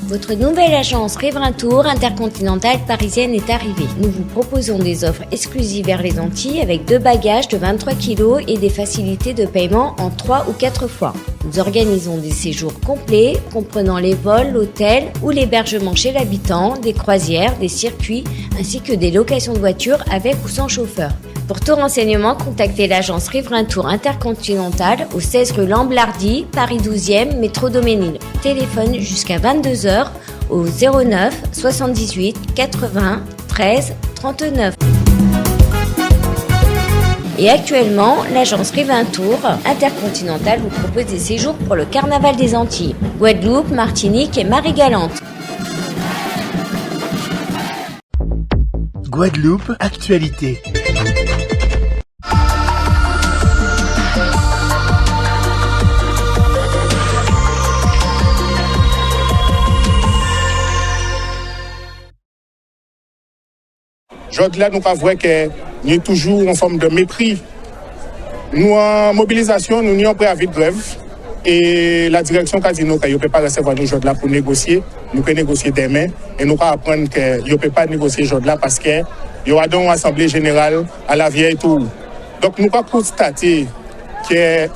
Votre nouvelle agence Riverain Tour intercontinentale parisienne est arrivée. Nous vous proposons des offres exclusives vers les Antilles avec 2 bagages de 23 kg et des facilités de paiement en 3 ou 4 fois. Nous organisons des séjours complets comprenant les vols, l'hôtel ou l'hébergement chez l'habitant, des croisières, des circuits ainsi que des locations de voitures avec ou sans chauffeur. Pour tout renseignement, contactez l'agence Riverain Tour Intercontinental au 16 rue Lamblardy, Paris 12e, métro Doménil. Téléphone jusqu'à 22h au 09 78 80 13 39. Et actuellement, l'agence Riverain Tour Intercontinental vous propose des séjours pour le Carnaval des Antilles, Guadeloupe, Martinique et Marie-Galante. Guadeloupe, actualité. Là, nous pas vrai qu'il y a toujours en forme de mépris. Nous, en mobilisation, nous n'y avons préavis de grève. Et la direction a dit nous qu'il ne peut pas recevoir nous là pour négocier. Nous pouvons négocier demain. Et nous pouvons apprendre qu'il ne peut pas négocier là parce qu'il y aura donc une assemblée générale à la vieille tour. Donc, nous pouvons constater que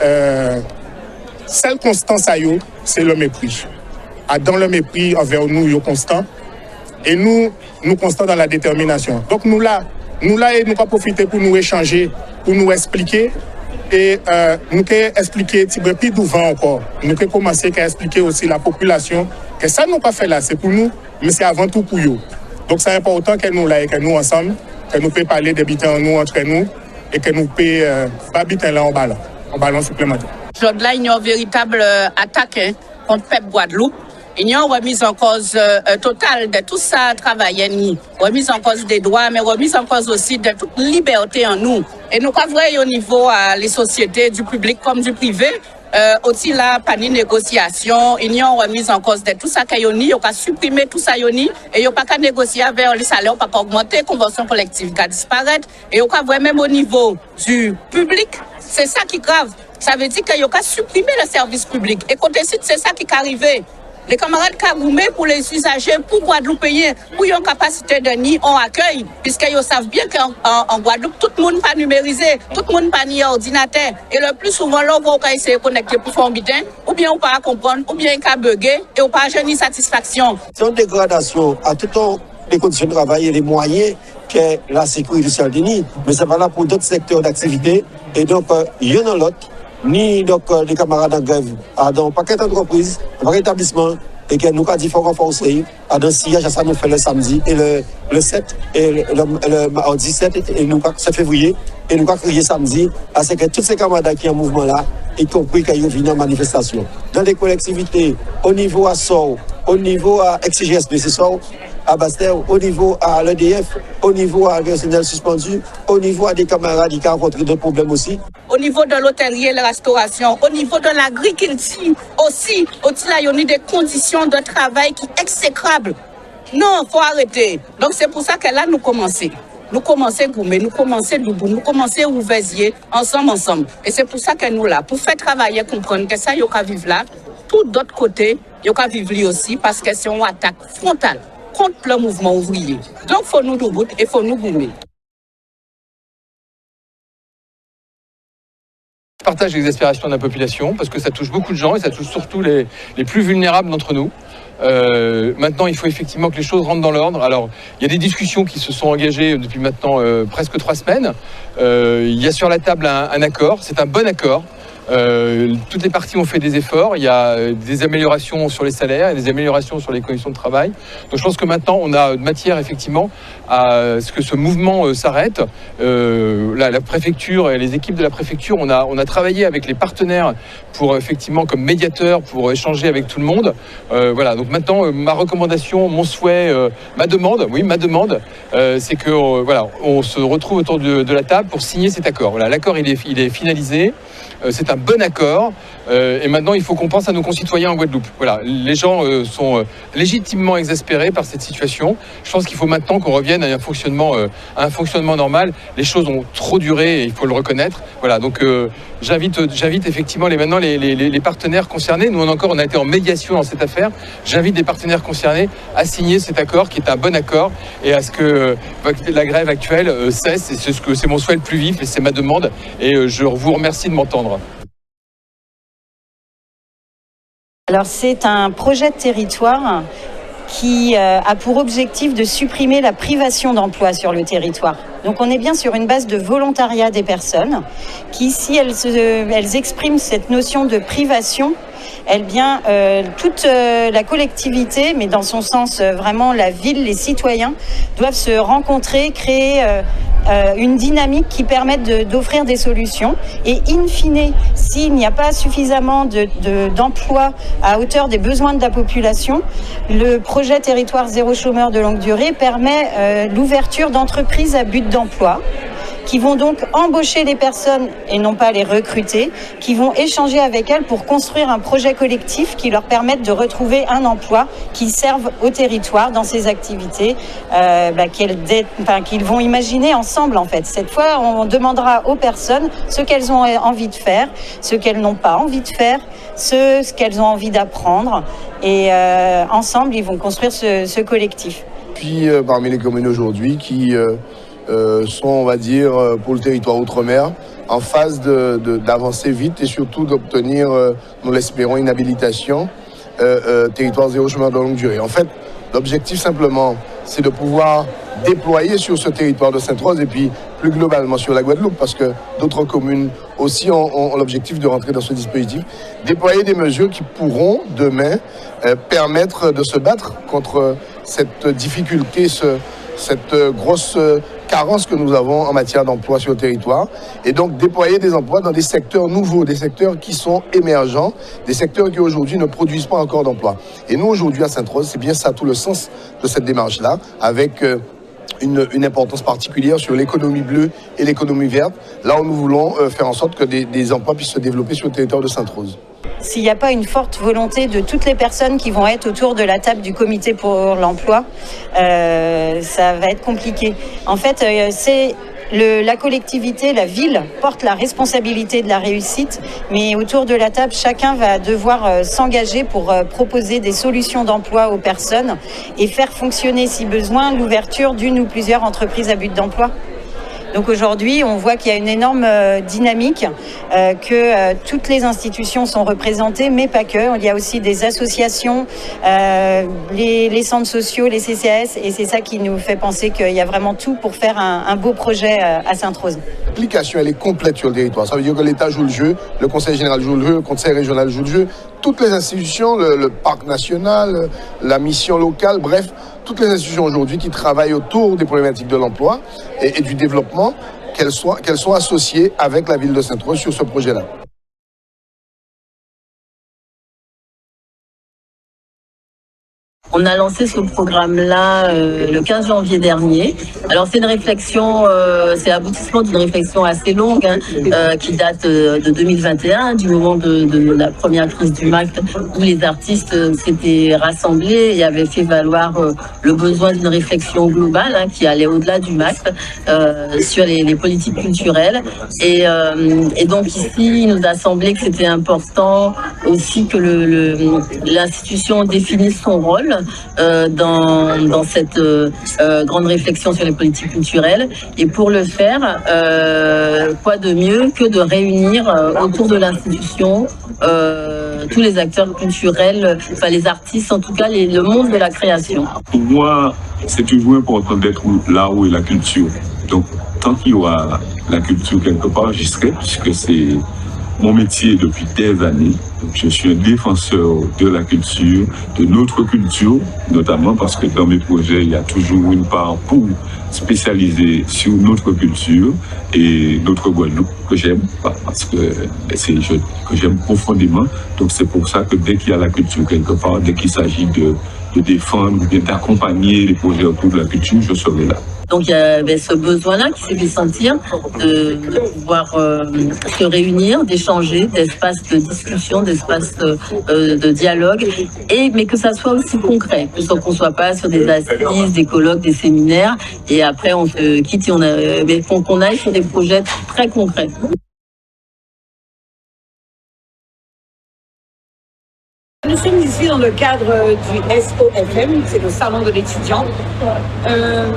seule constance à eux, c'est le mépris. Dans le mépris envers nous, il est constant. Et nous constons dans la détermination. Donc nous là, et nous pas profiter pour nous échanger, pour nous expliquer. Et nous pouvons expliquer, plus devant encore, nous pouvons commencer à expliquer aussi la population que ça nous pas fait là, c'est pour nous, mais c'est avant tout pour eux. Donc c'est important que nous là et que nous ensemble, que nous puissions parler des bitins nous entre nous et que nous puissions pas bitins là en ballon supplémentaire. Là, il y a une véritable attaque contre Pep Guadeloupe. Il y a une remise en cause totale de tout ça, travail, remise en cause des droits, mais remise en cause aussi de toute liberté en nous. Et nous, quand vrai au niveau des sociétés, du public comme du privé, aussi là, pas de négociation, il y a une remise en cause de tout ça qu'il y a, il y a supprimer tout ça, et il n'y a pas qu'à négocier avec les salaires, pas qu'à augmenter, convention collective qui disparaître, et il y a vrai même au niveau du public, c'est ça qui est grave. Ça veut dire qu'il y a qu'à supprimer le service public. Et côté site, c'est ça qui est arrivé. Les camarades Kagoumé pour les usagers, pour Guadeloupéens, pour une capacité de nid, on accueille, puisqu'ils savent bien qu'en Guadeloupe, tout le monde pas numérisé, tout le monde pas ni ordinateur. Et le plus souvent, là, on va essayer de connecter pour faire un bitin, ou bien on pas comprendre, ou bien on pas bugger, et on pas ni satisfaction. C'est une dégradation à toutes les conditions de travail et les moyens que la sécurité sociale dénie, mais c'est valable pour d'autres secteurs d'activité. Et donc, il y en a l'autre. Ni donc les camarades en grève dans un paquet d'entreprises, un paquet d'établissements, et que nous avons dit qu'il faut renforcer dans le sillage, ça nous fait le samedi, et le 7, et le mardi 7, et nous 7 février, et nous avons crié samedi, à ce que tous ces camarades qui sont en mouvement là, y compris qu'ils viennent en manifestation. Dans les collectivités, au niveau à SOR, au niveau à XGSB, c'est SOR, à Bastel, au niveau à l'EDF, au niveau à personnel suspendu, au niveau à des camarades qui ont rencontré des problèmes aussi. Au niveau de l'hôtellerie et la restauration, au niveau de l'agriculture aussi, là, il y a des conditions de travail qui sont exécrables. Non, il faut arrêter. Donc c'est pour ça que là, nous commençons. Nous commençons Goumé, nous commençons Doubou, nous commençons Ouvézier, ensemble. Et c'est pour ça que nous là, pour faire travailler, comprendre que ça, il y a qu'à vivre là, tout d'autre côté, il y a qu'à vivre lui aussi, parce que c'est une attaque frontale contre le mouvement ouvrier. Donc, il faut nous debout et il faut nous goumer. Je partage l'exaspération de la population parce que ça touche beaucoup de gens et ça touche surtout les plus vulnérables d'entre nous. Maintenant, il faut effectivement que les choses rentrent dans l'ordre. Alors, il y a des discussions qui se sont engagées depuis maintenant presque 3 semaines. Il y a sur la table un accord, c'est un bon accord. Toutes les parties ont fait des efforts, il y a des améliorations sur les salaires et des améliorations sur les conditions de travail. Donc je pense que maintenant on a matière effectivement à ce que ce mouvement s'arrête. La préfecture et les équipes de la préfecture, on a travaillé avec les partenaires pour effectivement comme médiateurs pour échanger avec tout le monde. Voilà, donc maintenant ma recommandation, mon souhait, ma demande, c'est que voilà, on se retrouve autour de la table pour signer cet accord. Voilà, l'accord il est finalisé, c'est un bon accord. Et maintenant, il faut qu'on pense à nos concitoyens en Guadeloupe. Voilà, les gens sont légitimement exaspérés par cette situation. Je pense qu'il faut maintenant qu'on revienne à un fonctionnement normal. Les choses ont trop duré et il faut le reconnaître. Voilà, donc j'invite effectivement les partenaires concernés. Nous, on a été en médiation dans cette affaire. J'invite les partenaires concernés à signer cet accord qui est un bon accord et à ce que la grève actuelle cesse. Et c'est mon souhait le plus vif et c'est ma demande. Et je vous remercie de m'entendre. Alors c'est un projet de territoire qui a pour objectif de supprimer la privation d'emploi sur le territoire. Donc on est bien sur une base de volontariat des personnes qui, si elles expriment cette notion de privation, toute la collectivité, mais dans son sens vraiment la ville, les citoyens, doivent se rencontrer, créer une dynamique qui permette d'offrir des solutions. Et in fine, s'il n'y a pas suffisamment d'emplois à hauteur des besoins de la population, le projet Territoire Zéro Chômeur de longue durée permet l'ouverture d'entreprises à but d'emploi qui vont donc embaucher les personnes et non pas les recruter, qui vont échanger avec elles pour construire un projet collectif qui leur permette de retrouver un emploi qui serve au territoire dans ces activités qu'ils vont imaginer ensemble en fait. Cette fois, on demandera aux personnes ce qu'elles ont envie de faire, ce qu'elles n'ont pas envie de faire, ce qu'elles ont envie d'apprendre et ensemble, ils vont construire ce collectif. Puis parmi les communes aujourd'hui qui sont, on va dire, pour le territoire outre-mer, en phase d'avancer vite et surtout d'obtenir, nous l'espérons, une habilitation territoire zéro chômeur de longue durée. En fait, l'objectif simplement, c'est de pouvoir déployer sur ce territoire de Sainte-Rose et puis plus globalement sur la Guadeloupe, parce que d'autres communes aussi ont l'objectif de rentrer dans ce dispositif, déployer des mesures qui pourront demain permettre de se battre contre cette difficulté, cette grosse carence que nous avons en matière d'emploi sur le territoire et donc déployer des emplois dans des secteurs nouveaux, des secteurs qui sont émergents, des secteurs qui aujourd'hui ne produisent pas encore d'emplois. Et nous aujourd'hui à Sainte-Rose, c'est bien ça tout le sens de cette démarche-là, avec une importance particulière sur l'économie bleue et l'économie verte, là où nous voulons faire en sorte que des emplois puissent se développer sur le territoire de Sainte-Rose. S'il n'y a pas une forte volonté de toutes les personnes qui vont être autour de la table du comité pour l'emploi, ça va être compliqué. En fait, la collectivité, la ville, porte la responsabilité de la réussite, mais autour de la table, chacun va devoir s'engager pour proposer des solutions d'emploi aux personnes et faire fonctionner, si besoin, l'ouverture d'une ou plusieurs entreprises à but d'emploi. Donc aujourd'hui, on voit qu'il y a une énorme dynamique, que toutes les institutions sont représentées, mais pas que. Il y a aussi des associations, les centres sociaux, les CCAS, et c'est ça qui nous fait penser qu'il y a vraiment tout pour faire un beau projet à Sainte-Rose. L'application, elle est complète sur le territoire. Ça veut dire que l'État joue le jeu, le Conseil général joue le jeu, le Conseil régional joue le jeu, toutes les institutions, le Parc national, la mission locale, bref, toutes les institutions aujourd'hui qui travaillent autour des problématiques de l'emploi et du développement, qu'elles soient associées avec la ville de Sainte-Rose sur ce projet-là. On a lancé ce programme-là le 15 janvier dernier. Alors c'est une réflexion, c'est l'aboutissement d'une réflexion assez longue qui date de 2021, du moment de la première crise du MAC, où les artistes s'étaient rassemblés et avaient fait valoir le besoin d'une réflexion globale qui allait au-delà du MAC sur les politiques culturelles. Et donc ici, il nous a semblé que c'était important aussi que l'institution définisse son rôle dans cette grande réflexion sur les politiques culturelles. Et pour le faire, quoi de mieux que de réunir autour de l'institution tous les acteurs culturels, enfin les artistes, en tout cas le monde de la création. Pour moi, c'est toujours important d'être là où est la culture. Donc, tant qu'il y aura la culture quelque part, j'y serai, puisque c'est mon métier depuis des années. Donc, je suis un défenseur de la culture, de notre culture, notamment parce que dans mes projets, il y a toujours une part pour spécialiser sur notre culture et notre Guadeloupe que j'aime, parce que que j'aime profondément. Donc c'est pour ça que dès qu'il y a la culture quelque part, dès qu'il s'agit de défendre ou bien d'accompagner les projets autour de la culture, je serai là. Donc il y avait ce besoin-là qui s'est fait sentir de pouvoir se réunir, d'échanger, d'espaces de discussion, d'espaces de dialogue, mais que ça soit aussi concret, qu'on ne soit pas sur des assises, des colloques, des séminaires, et après on se quitte et qu'on aille sur des projets très concrets. Nous sommes ici dans le cadre du SOFM, c'est le salon de l'étudiant.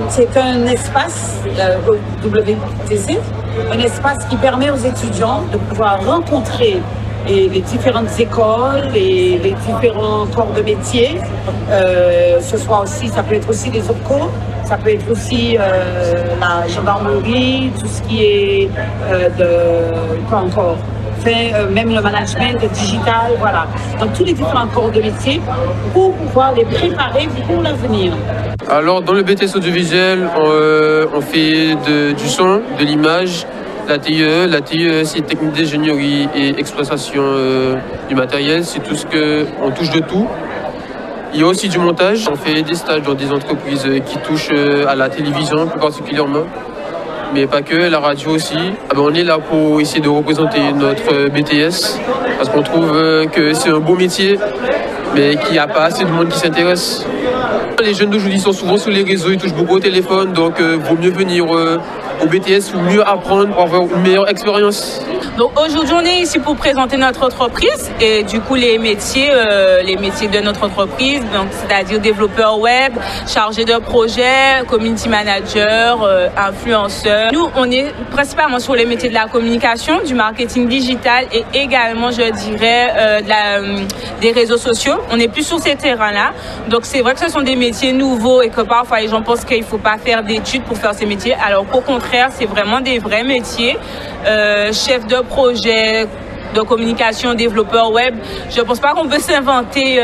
C'est un espace au WTC, un espace qui permet aux étudiants de pouvoir rencontrer les différentes écoles et les différents corps de métier. Ça peut être aussi les OPCO, ça peut être aussi la gendarmerie, tout ce qui est même le management digital, voilà. Donc tous les différents corps de métier pour pouvoir les préparer pour l'avenir. Alors dans le BTS audiovisuel, on fait du son, de l'image, la TIE. La TIE, c'est technique d'ingénierie et exploitation du matériel. C'est tout ce qu'on touche de tout. Il y a aussi du montage. On fait des stages dans des entreprises qui touchent à la télévision plus particulièrement. Mais pas que, la radio aussi. On est là pour essayer de représenter notre BTS parce qu'on trouve que c'est un beau métier, mais qu'il n'y a pas assez de monde qui s'intéresse. Les jeunes d'aujourd'hui sont souvent sur les réseaux, ils touchent beaucoup au téléphone, donc vaut mieux venir au BTS ou mieux apprendre pour avoir une meilleure expérience. Donc aujourd'hui, on est ici pour présenter notre entreprise et du coup les métiers de notre entreprise, donc c'est-à-dire développeur web, chargé de projet, community manager, influenceur. Nous, on est principalement sur les métiers de la communication, du marketing digital et également, je dirais, des réseaux sociaux. On n'est plus sur ces terrains-là. Donc c'est vrai que ce sont des métiers nouveaux et que parfois les gens pensent qu'il ne faut pas faire d'études pour faire ces métiers, alors qu'au contraire, c'est vraiment des vrais métiers. Chef de projet, de communication, développeur web. Je ne pense pas qu'on peut s'inventer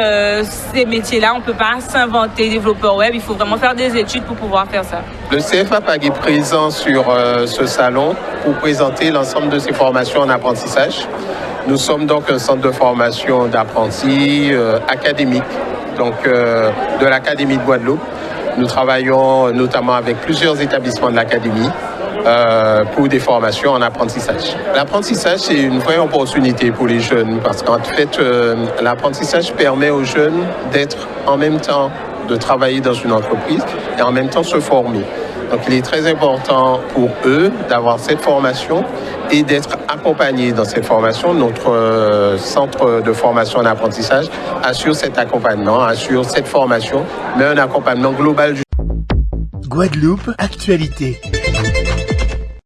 ces métiers-là. On ne peut pas s'inventer développeur web. Il faut vraiment faire des études pour pouvoir faire ça. Le CFAPAG est présent sur ce salon pour présenter l'ensemble de ses formations en apprentissage. Nous sommes donc un centre de formation d'apprentis académiques, donc de l'Académie de Guadeloupe. Nous travaillons notamment avec plusieurs établissements de l'Académie pour des formations en apprentissage. L'apprentissage, c'est une vraie opportunité pour les jeunes parce qu'en fait, l'apprentissage permet aux jeunes d'être en même temps, de travailler dans une entreprise et en même temps se former. Donc il est très important pour eux d'avoir cette formation et d'être accompagnés dans cette formation. Notre centre de formation en apprentissage assure cet accompagnement, assure cette formation, mais un accompagnement global. Guadeloupe, actualité.